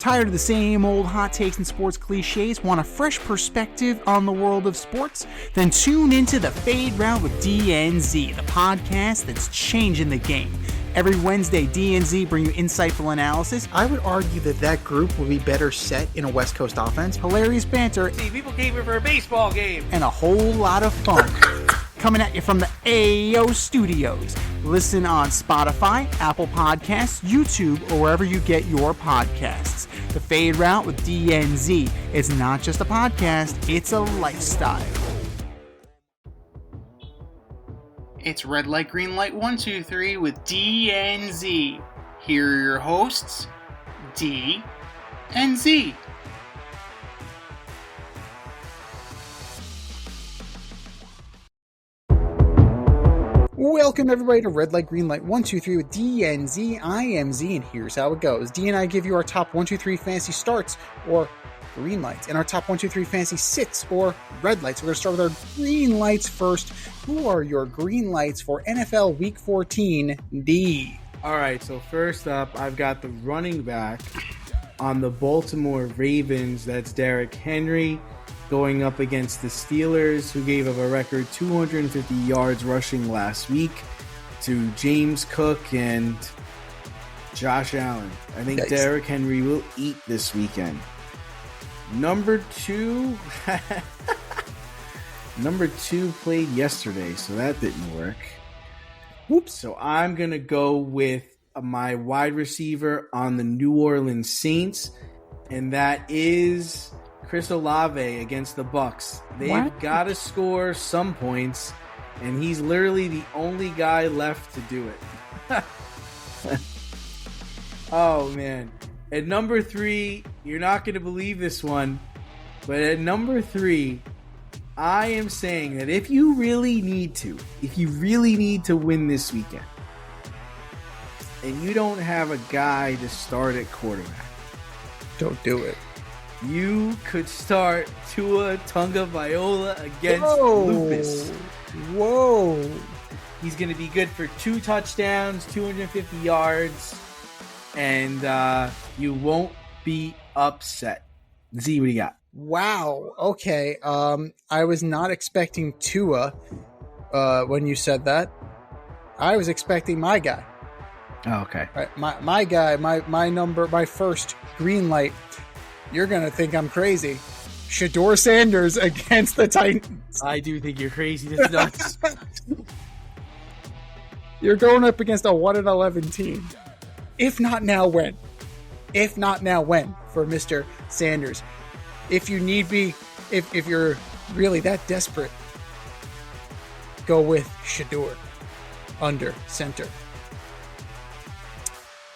Tired of the same old hot takes and sports cliches? Want a fresh perspective on the world of sports? Then tune into the Fade Route with DNZ, the podcast that's changing the game. Every Wednesday, DNZ bring you insightful analysis. I would argue that group would be better set in a West Coast offense. Hilarious banter. See, people came here for a baseball game. And a whole lot of fun. Coming at you from the AO Studios. Listen on Spotify, Apple Podcasts, YouTube, or wherever you get your podcasts. The Fade Route with DNZ is not just a podcast, it's a lifestyle. It's Red Light, Green Light 1, 2, 3 with DNZ. Here are your hosts, D and Z. Welcome everybody to Red Light, Green Light 1, 2, 3 with DNZ. I am Z, and here's how it goes. D and I give you our top 1, 2, 3 fantasy starts, or green lights, and our top 1, 2, 3 fantasy sits, or red lights. We're going to start with our green lights first. Who are your green lights for NFL Week 14, D? All right, so first up, I've got the running back on the Baltimore Ravens. That's Derrick Henry going up against the Steelers, who gave up a record 250 yards rushing last week to James Cook and Josh Allen. I think Derrick Henry will eat this weekend. Number two played yesterday, so that didn't work. Whoops. So I'm going to go with my wide receiver on the New Orleans Saints, and that is Chris Olave against the Bucks. They've got to score some points, and he's literally the only guy left to do it. Oh, man. At number 3, you're not going to believe this one, but at number 3, I am saying that if you really need to win this weekend, and you don't have a guy to start at quarterback, don't do it. You could start Tua Tagovailoa against Lupus. Whoa. He's going to be good for 2 touchdowns, 250 yards, and you won't be upset. Z, what do you got? Wow. Okay. I was not expecting Tua when you said that. I was expecting my guy. Oh, okay. Right, my guy, my first green light. You're going to think I'm crazy. Shedeur Sanders against the Titans. I do think you're crazy. That's nuts. You're going up against a 1-11 team. If not now, when? If not now, when? For Mr. Sanders. If you need be, if you're really that desperate, go with Shedeur under center.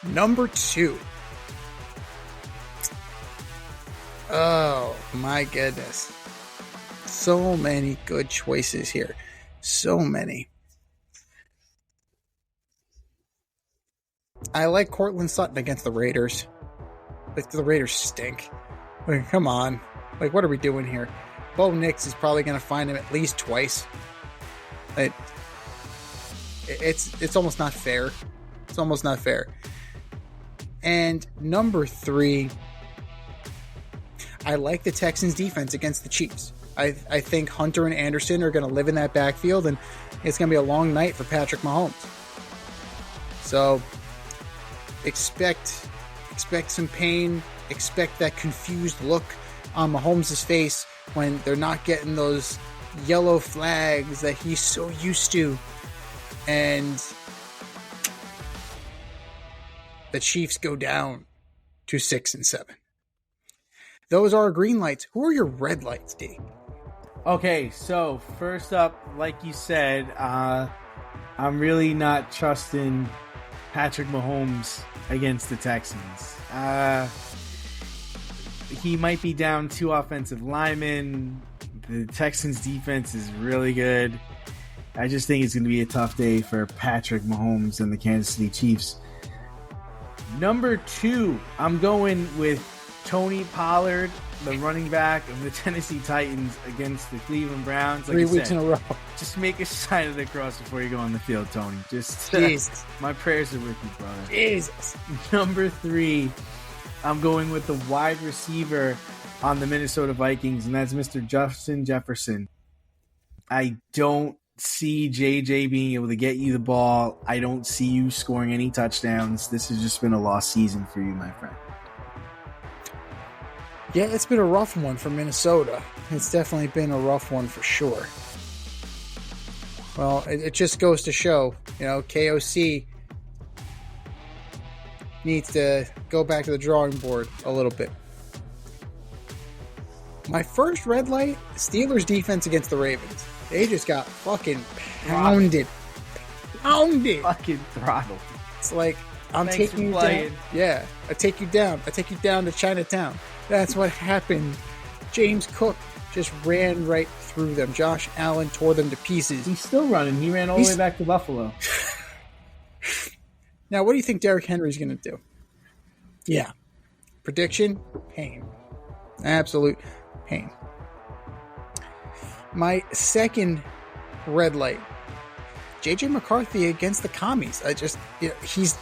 Number 2. Oh, my goodness. So many good choices here. So many. I like Courtland Sutton against the Raiders. Like, the Raiders stink. Like, come on. Like, what are we doing here? Bo Nix is probably going to find him at least twice. It's almost not fair. It's almost not fair. And number 3, I like the Texans defense against the Chiefs. I think Hunter and Anderson are going to live in that backfield, and it's going to be a long night for Patrick Mahomes. So expect some pain. Expect that confused look on Mahomes' face when they're not getting those yellow flags that he's so used to. And the Chiefs go down to 6-7. Those are our green lights. Who are your red lights, D? Okay, so first up, like you said, I'm really not trusting Patrick Mahomes against the Texans. He might be down 2 offensive linemen. The Texans defense is really good. I just think it's going to be a tough day for Patrick Mahomes and the Kansas City Chiefs. Number 2, I'm going with Tony Pollard, the running back of the Tennessee Titans against the Cleveland Browns. Like 3 weeks in a row. Just make a sign of the cross before you go on the field, Tony. Just Jesus. My prayers are with you, brother. Jesus. Number 3, I'm going with the wide receiver on the Minnesota Vikings, and that's Mr. Justin Jefferson. I don't see JJ being able to get you the ball. I don't see you scoring any touchdowns. This has just been a lost season for you, my friend. Yeah, it's been a rough one for Minnesota. It's definitely been a rough one for sure. Well, it just goes to show, KOC needs to go back to the drawing board a little bit. My first red light, Steelers defense against the Ravens. They just got fucking pounded. Fucking throttled. It's like, I'm taking you down. Yeah, I take you down. I take you down to Chinatown. That's what happened. James Cook just ran right through them. Josh Allen tore them to pieces. He's still running. He ran all the way back to Buffalo. Now, what do you think Derrick Henry's going to do? Yeah. Prediction? Pain. Absolute pain. My second red light, JJ McCarthy against the Commies. He's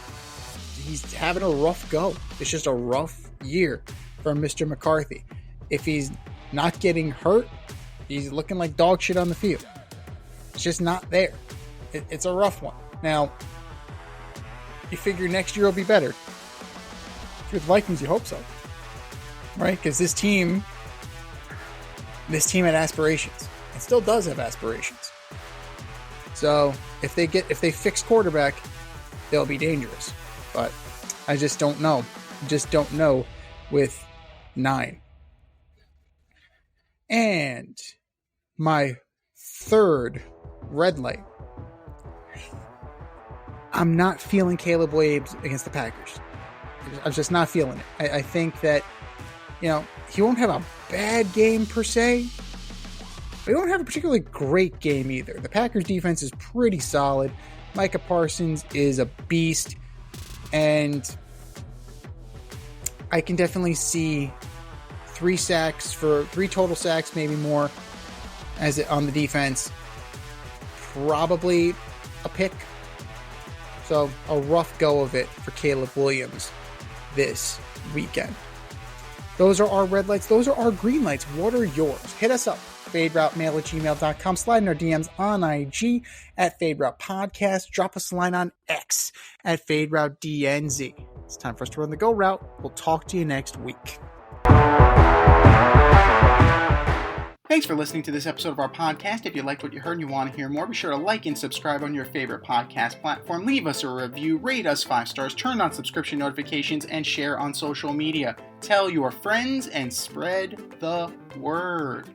having a rough go. It's just a rough year for Mr. McCarthy. If he's not getting hurt, he's looking like dog shit on the field. It's just not there. It's a rough one. Now, you figure next year will be better. If you're the Vikings, you hope so. Right? Because this team had aspirations. It still does have aspirations. So if they fix quarterback, they'll be dangerous. But I just don't know. Just don't know with 9. And my third red light. I'm not feeling Caleb Williams against the Packers. I'm just not feeling it. I think that, he won't have a bad game per se, but he won't have a particularly great game either. The Packers defense is pretty solid. Micah Parsons is a beast, and I can definitely see 3 total sacks, maybe more, on the defense. Probably a pick. So a rough go of it for Caleb Williams this weekend. Those are our red lights. Those are our green lights. What are yours? Hit us up. FadeRouteMail@gmail.com. Slide in our DMs on IG at FadeRoutePodcast. Drop us a line on X at FadeRouteDNZ. It's time for us to run the go route. We'll talk to you next week. Thanks for listening to this episode of our podcast. If you liked what you heard and you want to hear more, be sure to like and subscribe on your favorite podcast platform. Leave us a review, rate us 5 stars, turn on subscription notifications, and share on social media. Tell your friends and spread the word.